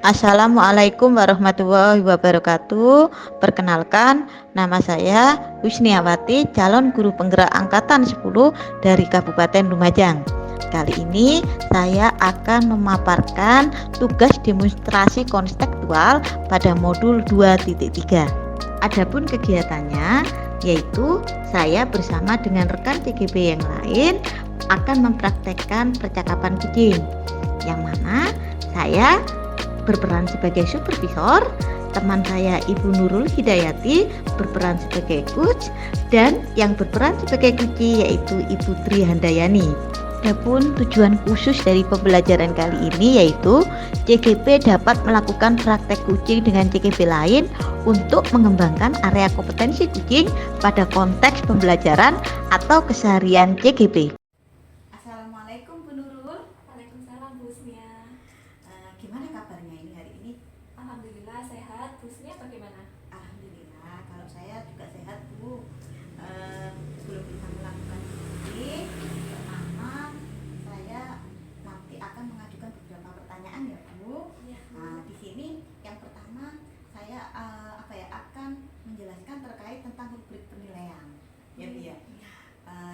Assalamualaikum warahmatullahi wabarakatuh. Perkenalkan, nama saya Husniawati, calon guru penggerak angkatan 10 dari Kabupaten Lumajang. Kali ini saya akan memaparkan tugas demonstrasi konstekstual pada modul 2.3. Adapun kegiatannya yaitu saya bersama dengan rekan CGB yang lain akan mempraktekkan percakapan kucing, yang mana saya berperan sebagai supervisor, teman saya Ibu Nurul Hidayati berperan sebagai coach, dan yang berperan sebagai kuci yaitu Ibu Tri Handayani. Adapun tujuan khusus dari pembelajaran kali ini yaitu CGP dapat melakukan praktek kucing dengan CGP lain untuk mengembangkan area kompetensi kucing pada konteks pembelajaran atau keseharian CGP. Assalamualaikum Bu Nurul. Waalaikumsalam Bu Husnia. Gimana kabarnya ini hari ini? Alhamdulillah sehat. Bu Husnia bagaimana? Alhamdulillah, kalau saya juga sehat Bu. Sebelum kita melakukan ini, pertama saya nanti akan mengajukan beberapa pertanyaan ya Bu. Ya. Di sini yang pertama saya akan menjelaskan terkait tentang rubrik penilaian. Ya Bu ya.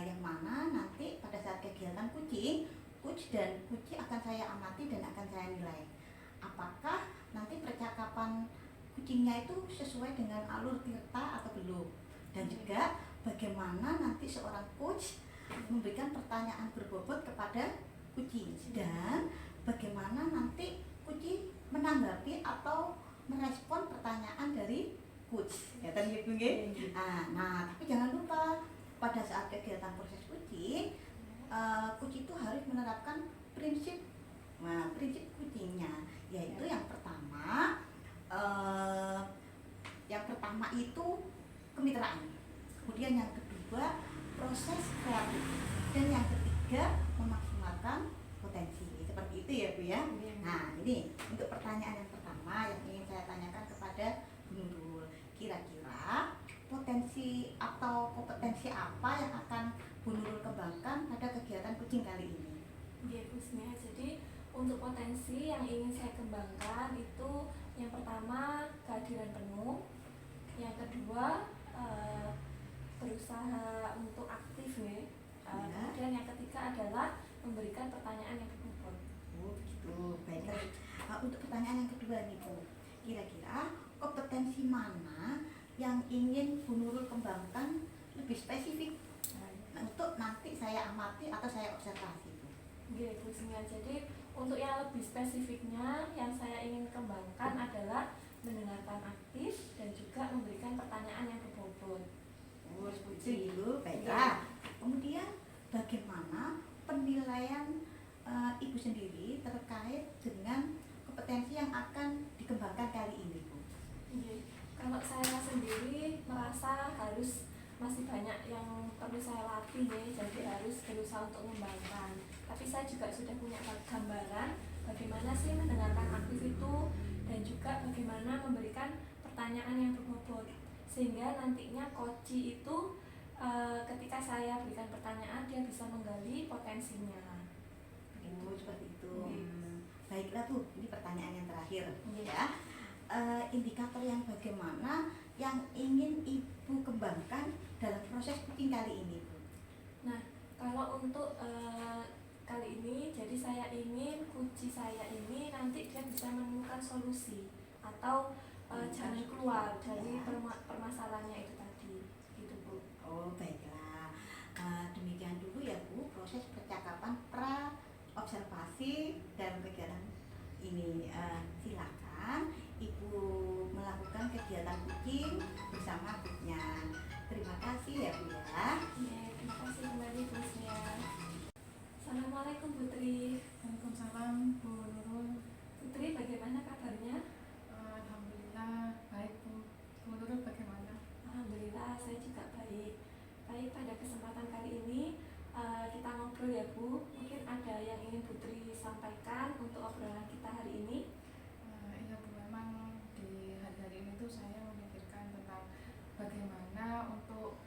Yang mana nanti pada saat kegiatan kucing, coach dan kuci akan saya amati dan akan saya nilai apakah nanti percakapan kucingnya itu sesuai dengan alur tirta atau belum, dan juga bagaimana nanti seorang coach memberikan pertanyaan berbobot kepada kucing, dan bagaimana nanti kucing menanggapi atau merespon pertanyaan dari coach. Ya tadi Bu nggih. Nah, tapi jangan lupa pada saat kegiatan proses kucing, coach itu harus menerapkan prinsip kucingnya, yaitu yang pertama itu kemitraan, kemudian yang kedua proses kreatif, dan yang ketiga memaksimalkan potensi. Seperti itu ya Bu ya. Nah, ini untuk pertanyaan yang pertama yang ingin saya tanyakan kepada Bu Nurul, kira-kira potensi atau kompetensi apa yang akan Bu Nurul kembangkan pada kegiatan kucing kali ini? Ya Bu Husnia, jadi untuk potensi yang ingin saya kembangkan itu yang pertama kehadiran penuh, yang kedua berusaha untuk aktif ya. Kemudian yang ketiga adalah memberikan pertanyaan yang berbobot. Oh begitu, baiklah. Untuk pertanyaan yang kedua nih Bu, kira-kira kompetensi mana yang ingin Bu Nurul kembangkan lebih spesifik untuk nanti saya amati atau saya observasi Bu? Oke Bu Husnia, jadi untuk yang lebih spesifiknya yang saya ingin kembangkan adalah mendengarkan aktif dan juga memberikan pertanyaan yang berbobot. Oh seperti itu, baiklah. Kemudian bagaimana penilaian Ibu sendiri terkait dengan kompetensi yang akan dikembangkan kali ini Bu? Kalau saya sendiri merasa harus masih banyak yang perlu saya latih ya, jadi harus berusaha untuk mengembangkan. Tapi saya juga sudah punya gambaran bagaimana sih mendengarkan aktif itu dan juga bagaimana memberikan pertanyaan yang berbobot, sehingga nantinya koci itu ketika saya berikan pertanyaan dia bisa menggali potensinya. Oh seperti itu. Baiklah Bu, ini pertanyaan yang terakhir Ya. Indikator yang bagaimana yang ingin Ibu kembangkan dalam proses kucing kali ini Bu? Nah, kalau untuk kali ini, jadi saya ingin kuci saya ini nanti dia bisa menemukan solusi atau jalan keluar dari permasalahannya itu tadi, gitu Bu. Oh baiklah, demikian dulu ya Bu proses percakapan pra observasi dalam kegiatan ini. Silakan Ibu melakukan kegiatan kucing bersama coachnya. Terima kasih ya Bu ya. Terima kasih kembali Bu Husnia. Assalamualaikum Putri. Waalaikumsalam Bu Nurul. Putri, bagaimana kabarnya? Alhamdulillah baik Bu. Bu Nurul bagaimana? Alhamdulillah saya juga baik. Baik, pada kesempatan kali ini kita ngobrol ya Bu. Mungkin ada yang ingin Putri sampaikan untuk obrolan kita hari ini. Iya Bu, memang di hari-hari ini tuh saya memikirkan tentang bagaimana untuk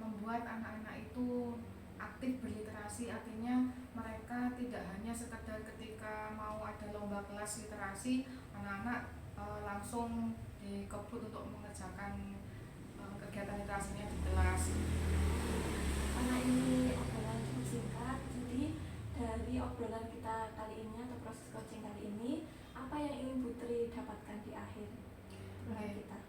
membuat anak-anak itu aktif berliterasi, artinya mereka tidak hanya sekedar ketika mau ada lomba kelas literasi anak-anak langsung dikebut untuk mengerjakan kegiatan literasinya di kelas. Karena ini obrolan cukup singkat, jadi dari obrolan kita kali ini atau proses coaching kali ini, apa yang ingin Putri dapatkan di akhir obrolan kita?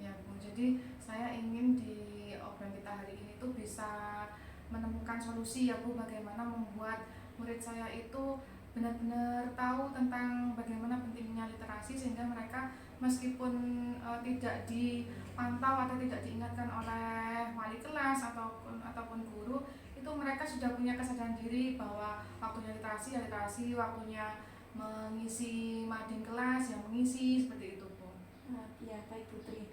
Ya Bu, jadi saya ingin di obrolan kita hari ini tuh bisa menemukan solusi ya Bu, bagaimana membuat murid saya itu benar-benar tahu tentang bagaimana pentingnya literasi, sehingga mereka meskipun tidak dipantau atau tidak diingatkan oleh wali kelas ataupun guru, itu mereka sudah punya kesadaran diri bahwa waktunya literasi ya literasi, waktunya mengisi mading kelas yang mengisi, seperti itu Bu. Ya baik Putri.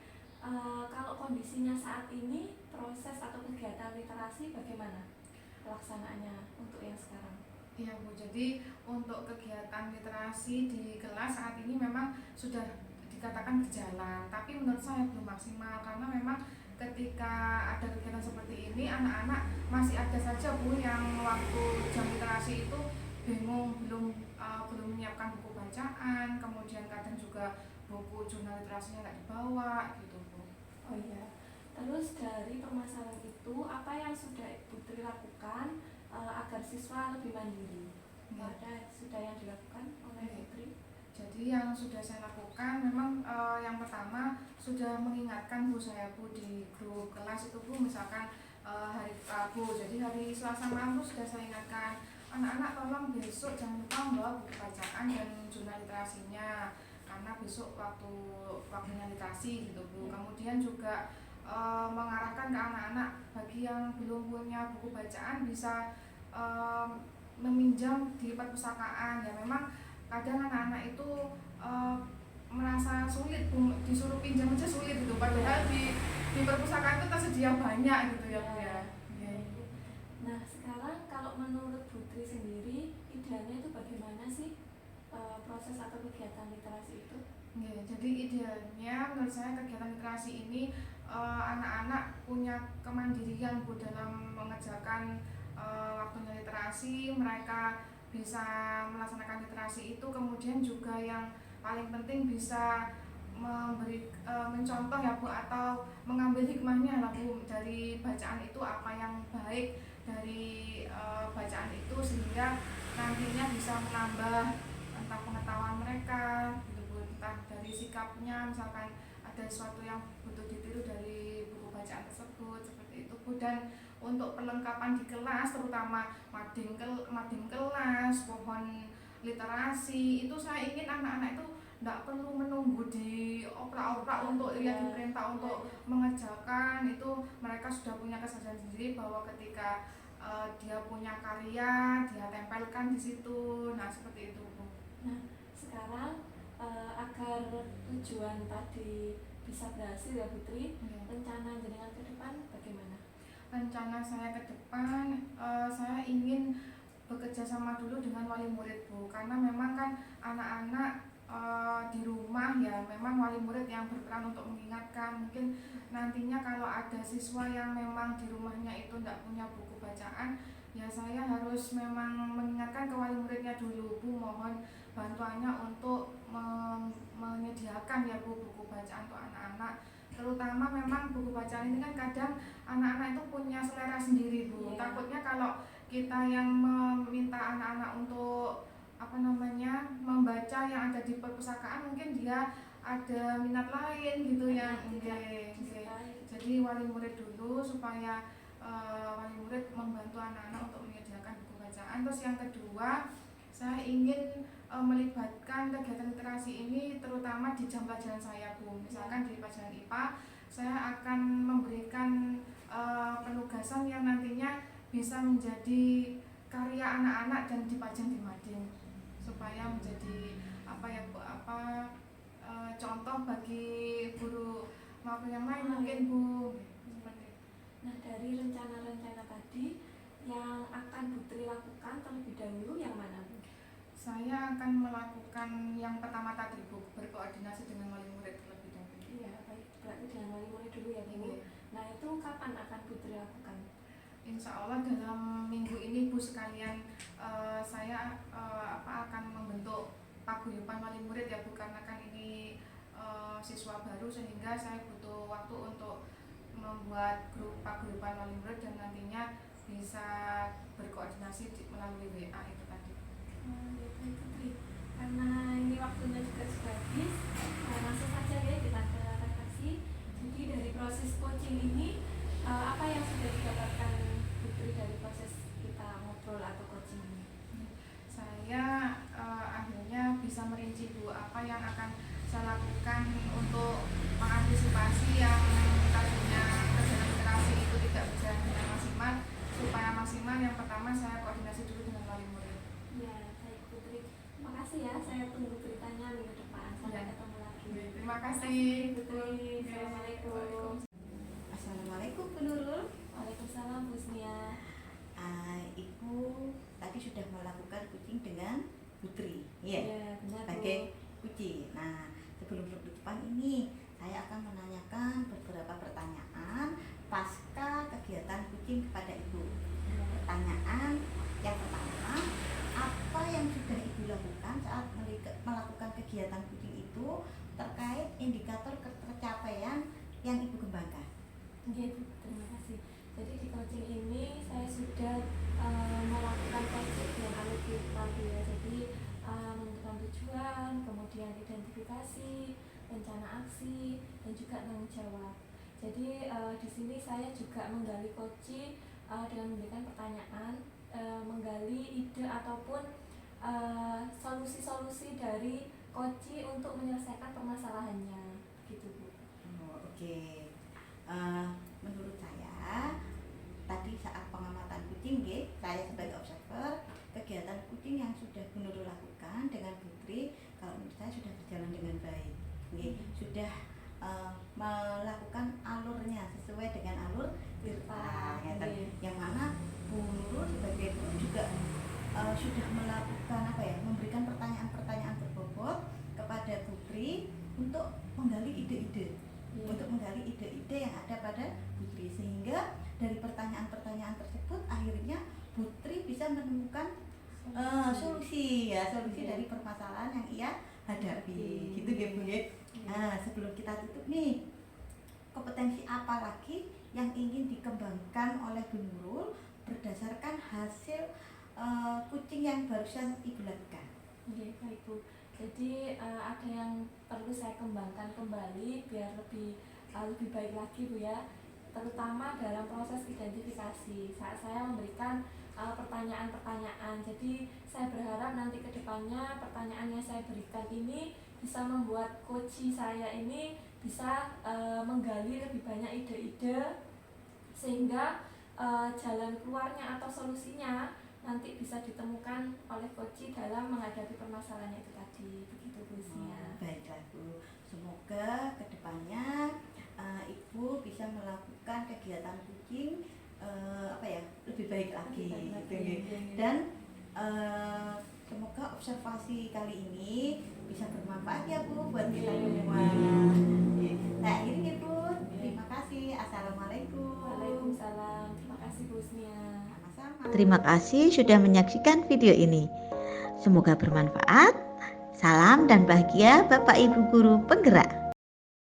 Kalau kondisinya saat ini, proses atau kegiatan literasi bagaimana pelaksanaannya untuk yang sekarang? Iya Bu, jadi untuk kegiatan literasi di kelas saat ini memang sudah dikatakan berjalan, tapi menurut saya belum maksimal, karena memang ketika ada kegiatan seperti ini anak-anak masih ada saja Bu yang waktu jam literasi itu bingung, belum menyiapkan buku bacaan, kemudian kadang juga buku jurnal literasinya nggak dibawa gitu Bu. Oh iya, terus dari permasalahan itu apa yang sudah Putri lakukan agar siswa lebih mandiri? Ada sudah yang dilakukan oleh Putri? Jadi yang sudah saya lakukan memang yang pertama sudah mengingatkan Bu saya Bu di grup kelas itu Bu, misalkan hari Rabu, jadi hari Selasa malam itu sudah saya ingatkan anak-anak tolong besok jangan lupa membawa buku bacaan dan jurnal literasinya, karena besok waktunya literasi gitu Bu. Kemudian juga mengarahkan ke anak-anak bagi yang belum punya buku bacaan bisa meminjam di perpustakaan. Ya memang kadang anak-anak itu merasa sulit Bu, disuruh pinjam aja sulit gitu, padahal di perpustakaan itu tersedia banyak gitu ya Bu ya. Nah sekarang kalau menurut Putri sendiri idealnya itu bagaimana sih proses atau kegiatan literasi itu? Jadi idealnya menurut saya kegiatan literasi ini anak-anak punya kemandirian Bu dalam mengerjakan waktunya literasi, mereka bisa melaksanakan literasi itu, kemudian juga yang paling penting bisa mencontoh ya Bu, atau mengambil hikmahnya lah Bu dari bacaan itu, apa yang baik dari bacaan itu, sehingga nantinya bisa menambah entah pengetahuan mereka gitu Bu, entah dari sikapnya, misalkan ada sesuatu yang butuh ditiru dari buku bacaan tersebut, seperti itu Bu. Dan untuk perlengkapan di kelas, terutama mading kelas, pohon literasi, itu saya ingin anak-anak itu tidak perlu menunggu dioprak-oprak untuk diperintah untuk mengerjakan. Itu mereka sudah punya kesadaran sendiri bahwa ketika dia punya karya, dia tempelkan di situ. Nah seperti itu Bu. Nah sekarang agar tujuan tadi bisa berhasil ya Putri, rencana jenengan ke depan bagaimana? Rencana saya ke depan, saya ingin bekerja sama dulu dengan wali murid Bu, karena memang kan anak-anak di rumah ya, memang wali murid yang berperan untuk mengingatkan. Mungkin nantinya kalau ada siswa yang memang di rumahnya itu tidak punya buku bacaan, ya saya harus memang mengingatkan ke wali muridnya dulu Bu, mohon bantuannya untuk menyediakan ya Bu buku bacaan untuk anak-anak. Terutama memang buku bacaan ini kan kadang anak-anak itu punya selera sendiri Bu. Takutnya kalau kita yang meminta anak-anak untuk membaca yang ada di perpustakaan, mungkin dia ada minat lain gitu yang jadi wali murid dulu, supaya wali murid membantu anak-anak untuk menyediakan buku bacaan. Terus yang kedua, saya ingin melibatkan kegiatan literasi ini terutama di jam pelajaran saya Bu. Misalkan di pelajaran IPA saya akan memberikan penugasan yang nantinya bisa menjadi karya anak-anak dan dipajang di mading, supaya menjadi contoh bagi guru maupun yang lain mungkin Bu. Nah dari rencana-rencana tadi yang akan Putri lakukan terlebih dahulu yang mana Bu? Saya akan melakukan yang pertama tadi Bu, berkoordinasi dengan wali murid terlebih dahulu. Iya baik, berarti dengan wali murid dulu ya Bu. Nah itu kapan akan Putri lakukan? Insya Allah dalam minggu ini Bu sekalian, saya akan membentuk paguyuban wali murid ya Bu, karena kan ini siswa baru sehingga saya butuh waktu untuk membuat grup paguyuban wali murid dan nantinya bisa berkoordinasi melalui WA itu tadi. Ya, baik Putri. Karena ini waktunya juga sudah habis, langsung saja ya kita ke refleksi. Jadi dari proses coaching ini, apa yang sudah didapatkan Putri dari proses kita ngobrol atau coaching ini? Saya akhirnya bisa merinci Bu apa yang akan saya lakukan untuk mengantisipasi yang tadinya kerjaan literasi itu tidak berjalan dengan maksimal. Supaya maksimal, yang pertama saya koordinasi dulu dengan wali murid. Ya, baik Putri. Terima kasih ya, saya tunggu beritanya minggu depan. Sampai ketemu lagi. Terima kasih Putri. Assalamualaikum. Assalamualaikum Bu Nurul. Waalaikumsalam Bu Husnia. Ibu tadi sudah melakukan coaching dengan Putri, Ya, benar Bu. sebagai coaching. Nah, sebelum penutupan ini saya akan menanyakan beberapa pertanyaan pasca kegiatan coaching kepada Ibu. Pertanyaan yang pertama, apa yang sudah Ibu lakukan saat melakukan kegiatan coaching itu terkait indikator tercapaian yang Ibu kembangkan? Oke Bu, terima kasih. Jadi di coaching ini saya sudah melakukan coaching dengan alur kita ya. Jadi menentukan tujuan, kemudian identifikasi, rencana aksi, dan juga tanggung jawab. Jadi di sini saya juga menggali coaching dengan memberikan pertanyaan, menggali ide ataupun solusi-solusi dari coaching untuk menyelesaikan permasalahannya, gitu Bu. Oke. Menurut saya tadi saat pengamatan kucing, saya sebagai observer kegiatan kucing yang sudah Bu Nurul lakukan dengan Putri, kalau menurut saya sudah berjalan dengan baik. Sudah melakukan alurnya sesuai dengan alur Tirta, yang mana Bu Nurul sebagai guru juga sudah melakukan memberikan pertanyaan-pertanyaan berbobot kepada Putri untuk menggali ide-ide. Untuk menggali ide-ide yang ada pada Putri, sehingga dari pertanyaan-pertanyaan tersebut akhirnya Putri bisa menemukan solusi dari permasalahan yang ia hadapi, gitu ya Bu ya. Nah, sebelum kita tutup nih, kompetensi apa lagi yang ingin dikembangkan oleh Bu Nurul berdasarkan hasil coaching yang barusan Ibu lakukan? Oke, baik Bu. Jadi ada yang perlu saya kembangkan kembali biar lebih baik lagi Bu ya, terutama dalam proses identifikasi saat saya memberikan pertanyaan-pertanyaan. Jadi saya berharap nanti ke depannya pertanyaan yang saya berikan ini bisa membuat coach saya ini bisa menggali lebih banyak ide-ide, sehingga jalan keluarnya atau solusinya nanti bisa ditemukan oleh coach dalam menghadapi permasalahan itu tadi, begitu Bu Husnia. Baiklah Bu, semoga kedepannya Ibu bisa melakukan kegiatan coaching lebih baik lagi, dan semoga observasi kali ini bisa bermanfaat ya Bu buat kita semua. Nah, ini Bu, terima kasih. Assalamualaikum. Waalaikumsalam. Terima kasih Bu Husnia. Terima kasih sudah menyaksikan video ini. Semoga bermanfaat. Salam dan bahagia Bapak Ibu Guru Penggerak.